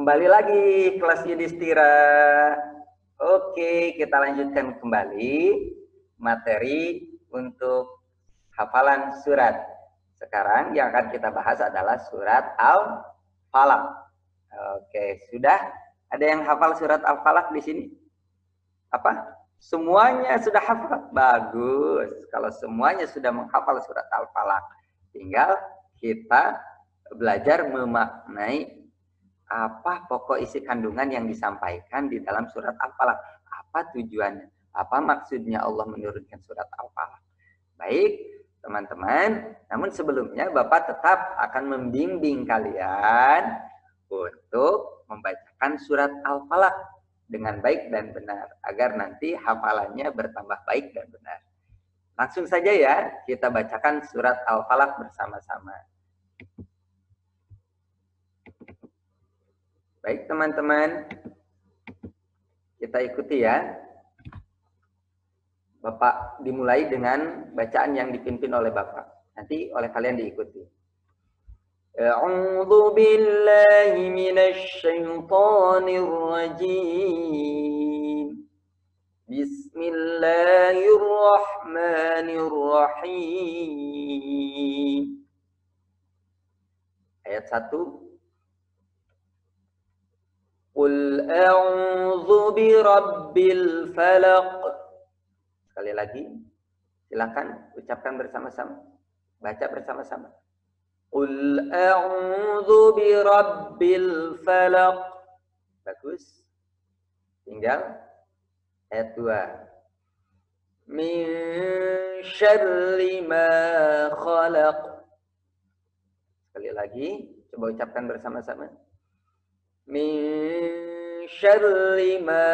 Kembali lagi kelas Yudhistira. Oke, kita lanjutkan kembali materi untuk hafalan surat. Sekarang yang akan kita bahas adalah surat Al-Falaq. Oke, sudah ada yang hafal surat Al-Falaq di sini? Apa? Semuanya sudah hafal? Bagus. Kalau semuanya sudah menghafal surat Al-Falaq, tinggal kita belajar memaknai apa pokok isi kandungan yang disampaikan di dalam surat Al-Falaq. Apa tujuannya? Apa maksudnya Allah menurunkan surat Al-Falaq? Baik, teman-teman. Namun sebelumnya Bapak tetap akan membimbing kalian untuk membacakan surat Al-Falaq dengan baik dan benar. Agar nanti hafalannya bertambah baik dan benar. Langsung saja ya, kita bacakan surat Al-Falaq bersama-sama. Baik teman-teman, kita ikuti ya. Bapak dimulai dengan bacaan yang dipimpin oleh Bapak. Nanti oleh kalian diikuti. A'udzu billahi minasy syaithanir rajim. Bismillahirrahmanirrahim. Ayat 1. Qul a'udzu birabbil falaq. Sekali lagi, silakan ucapkan bersama-sama. Baca bersama-sama. Qul a'udzu birabbil falaq. Bagus. Tinggal ayat 2. Min syarri ma khalaq. Sekali lagi, coba ucapkan bersama-sama. Min syarri ma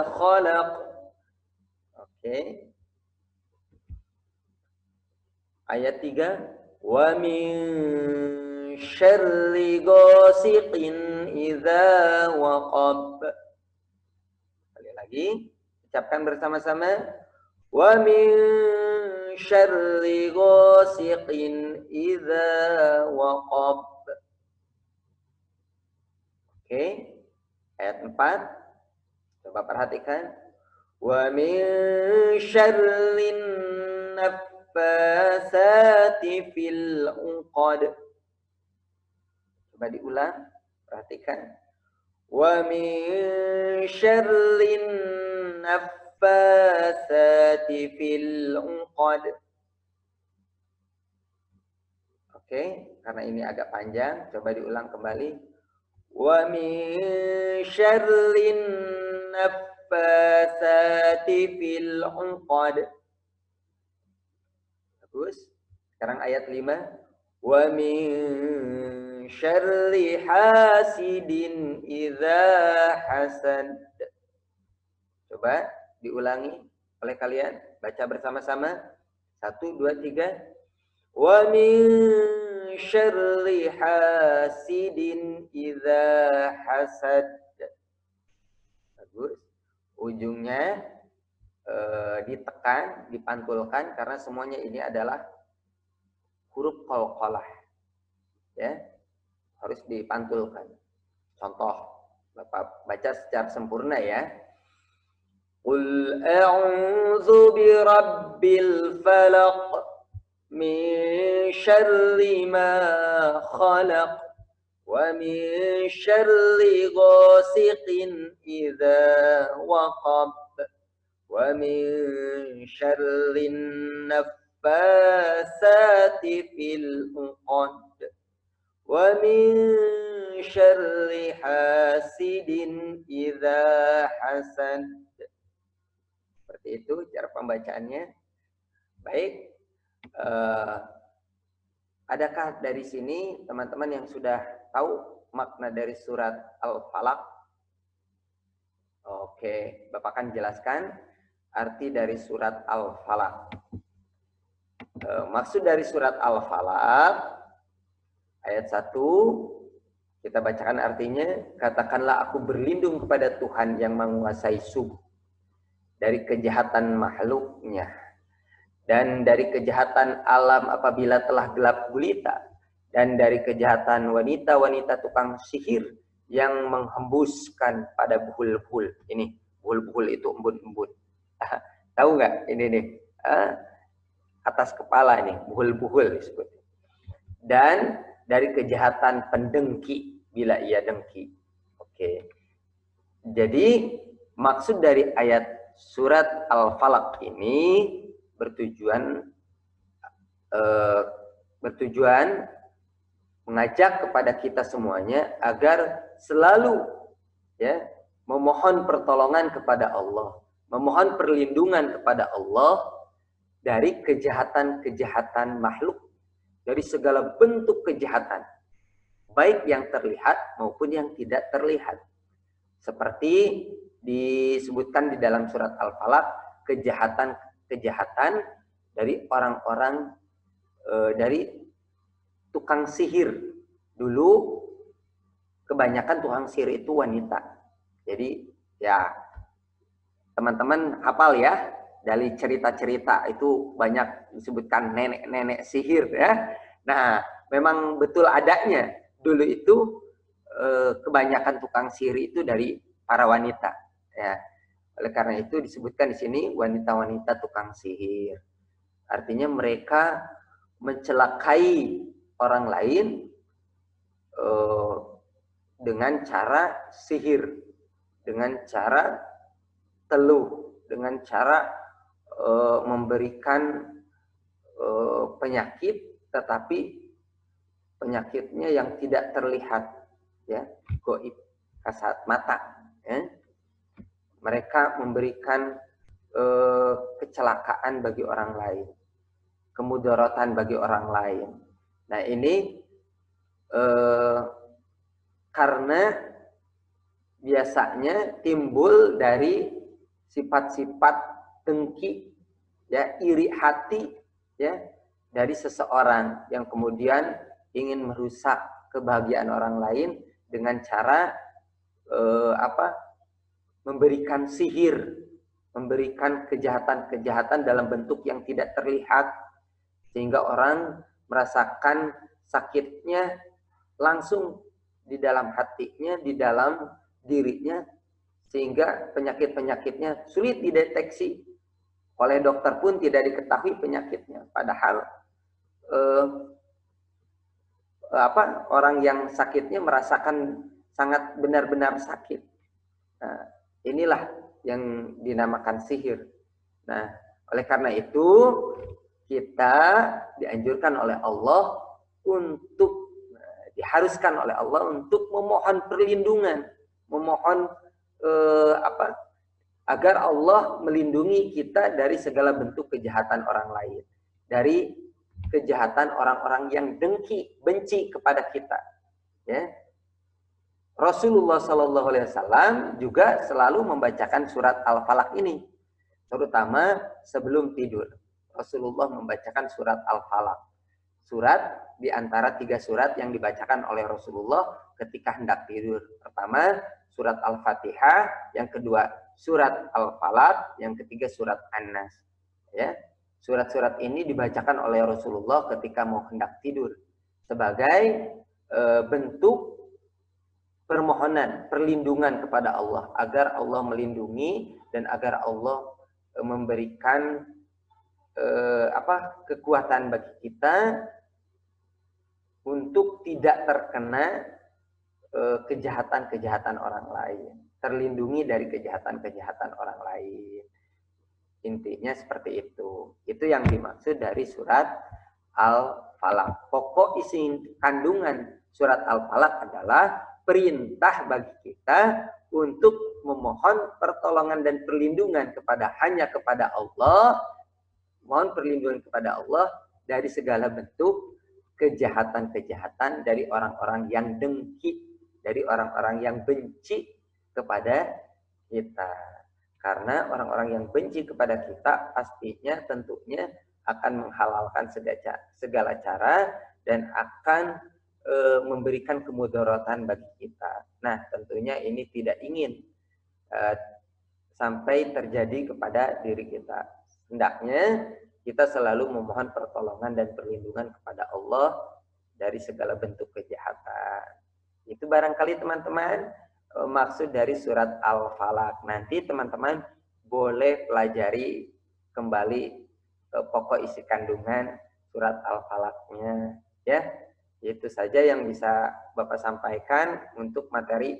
khalaq. Oke. Ayat 3. Wa min syarri ghasiqin idza waqab. Sekali lagi, ucapkan bersama-sama. Wa min syarri ghasiqin idza waqab. Oke, ayat 4. Coba perhatikan. Wa min syarrin naffasati fil 'uqad. Coba diulang, perhatikan. Wa min syarrin naffasati fil 'uqad. Oke, karena ini agak panjang, coba diulang kembali. Wa min syarrin naffasati fil 'uqad. Bagus. Sekarang ayat 5. Wa min syarri hasidin idza hasad. Coba diulangi oleh kalian, baca bersama-sama. 1 2 3. Wa min syarri hasidin idza hasad. Bagus. Ujungnya ditekan, dipantulkan karena semuanya ini adalah huruf qalqalah. Ya. Harus dipantulkan. Contoh, Bapak baca secara sempurna ya. Qul a'udzu birabbil falaq. Min syarri ma khalaq wa min syarri ghasiqin idza waqab wa min syarrin naffasati fil 'uqad wa min syarri hasidin idza hasad. Seperti itu cara pembacaannya. Baik. Adakah dari sini teman-teman yang sudah tahu makna dari surat Al-Falaq? Oke, Bapak akan jelaskan arti dari surat Al-Falaq. Maksud dari surat Al-Falaq ayat 1, kita bacakan artinya. Katakanlah aku berlindung kepada Tuhan yang menguasai subuh dari kejahatan makhluknya, dan dari kejahatan alam apabila telah gelap gulita, dan dari kejahatan wanita-wanita tukang sihir yang menghembuskan pada buhul-buhul. Ini buhul-buhul itu embun-embun. Tahu nggak ini nih? Atas kepala ini buhul-buhul disebut. Dan dari kejahatan pendengki bila ia dengki. Oke. Jadi maksud dari ayat surat Al-Falaq ini bertujuan mengajak kepada kita semuanya agar selalu ya memohon pertolongan kepada Allah, memohon perlindungan kepada Allah dari kejahatan-kejahatan makhluk, dari segala bentuk kejahatan, baik yang terlihat maupun yang tidak terlihat. Seperti disebutkan di dalam surat Al-Falaq, kejahatan-kejahatan dari orang-orang dari tukang sihir. Dulu kebanyakan tukang sihir itu wanita. Jadi ya teman-teman hafal ya, dari cerita-cerita itu banyak disebutkan nenek-nenek sihir ya. Nah, memang betul adanya. Dulu itu kebanyakan tukang sihir itu dari para wanita ya. Oleh karena itu disebutkan di sini wanita-wanita tukang sihir. Artinya mereka mencelakai orang lain dengan cara sihir, dengan cara teluh, dengan cara memberikan penyakit, tetapi penyakitnya yang tidak terlihat, ya, goib, kasat mata. Ya. Mereka memberikan kecelakaan bagi orang lain, kemudaratan bagi orang lain. Nah ini karena biasanya timbul dari sifat-sifat dengki, ya, iri hati, ya, dari seseorang yang kemudian ingin merusak kebahagiaan orang lain dengan cara memberikan sihir, memberikan kejahatan-kejahatan dalam bentuk yang tidak terlihat, sehingga orang merasakan sakitnya langsung di dalam hatinya, di dalam dirinya, sehingga penyakit-penyakitnya sulit dideteksi oleh dokter pun tidak diketahui penyakitnya. Padahal orang yang sakitnya merasakan sangat benar-benar sakit. Nah, inilah yang dinamakan sihir. Nah, oleh karena itu kita dianjurkan oleh Allah untuk diharuskan oleh Allah untuk memohon perlindungan, memohon agar Allah melindungi kita dari segala bentuk kejahatan orang lain, dari kejahatan orang-orang yang dengki, benci kepada kita. Ya. Rasulullah Shallallahu Alaihi Wasallam juga selalu membacakan surat Al-Falaq ini, terutama sebelum tidur. Rasulullah membacakan surat Al-Falaq. Surat di antara 3 surat yang dibacakan oleh Rasulullah ketika hendak tidur. Pertama, surat Al-Fatihah, yang kedua surat Al-Falaq, yang ketiga surat An-Nas. Ya. Surat-surat ini dibacakan oleh Rasulullah ketika mau hendak tidur sebagai bentuk permohonan, perlindungan kepada Allah agar Allah melindungi dan agar Allah memberikan kekuatan bagi kita untuk tidak terkena kejahatan-kejahatan orang lain, terlindungi dari kejahatan-kejahatan orang lain. Intinya seperti itu. Itu yang dimaksud dari surat Al-Falaq. Pokok isi kandungan surat Al-Falaq adalah perintah bagi kita untuk memohon pertolongan dan perlindungan hanya kepada Allah. Mohon perlindungan kepada Allah dari segala bentuk kejahatan-kejahatan dari orang-orang yang dengki, dari orang-orang yang benci kepada kita. Karena orang-orang yang benci kepada kita pastinya tentunya akan menghalalkan segala cara dan akan memberikan kemudaratan bagi kita. Nah, tentunya ini tidak ingin sampai terjadi kepada diri kita. Hendaknya kita selalu memohon pertolongan dan perlindungan kepada Allah dari segala bentuk kejahatan. Itu Itu barangkali teman-teman maksud dari surat Al-Falaq. Nanti teman-teman boleh pelajari kembali pokok isi kandungan surat Al-Falaqnya, ya. Itu saja yang bisa Bapak sampaikan untuk materi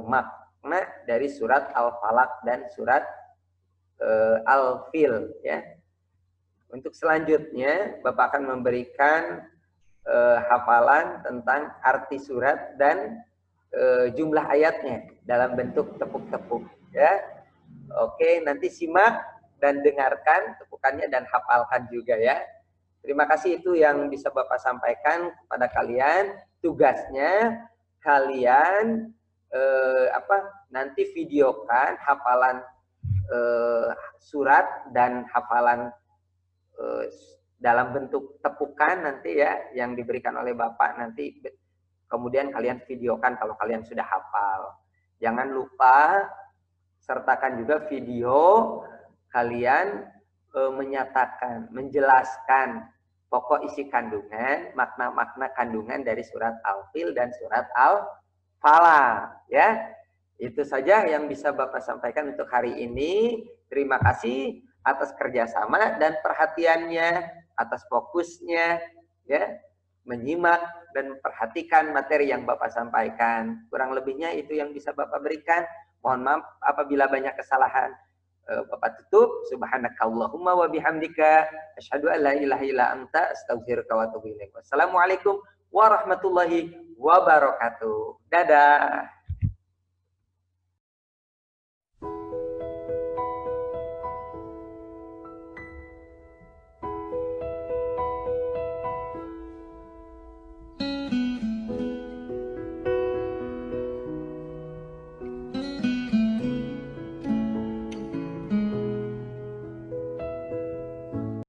makna dari surat Al-Falaq dan surat Al-Fil, ya. Untuk selanjutnya Bapak akan memberikan hafalan tentang arti surat dan jumlah ayatnya dalam bentuk tepuk-tepuk, ya. Oke, nanti simak dan dengarkan tepukannya dan hafalkan juga, ya. Terima kasih, itu yang bisa Bapak sampaikan kepada kalian. Tugasnya kalian nanti videokan hafalan surat dan hafalan dalam bentuk tepukan nanti, ya, yang diberikan oleh Bapak nanti. Kemudian kalian videokan kalau kalian sudah hafal. Jangan lupa sertakan juga video kalian menyatakan, menjelaskan pokok isi kandungan, makna-makna kandungan dari surat Al-Fil dan surat Al-Falaq, ya. Itu saja yang bisa Bapak sampaikan untuk hari ini. Terima kasih atas kerjasama dan perhatiannya, atas fokusnya, ya, menyimak dan memperhatikan materi yang Bapak sampaikan. Kurang lebihnya itu yang bisa Bapak berikan. Mohon maaf apabila banyak kesalahan. Bapak tutup. Subhanakallahumma wa bihamdika asyhadu an la ilaha illa anta astaghfiruka wa atubu ilaik. Wassalamualaikum warahmatullahi wabarakatuh. Dadah.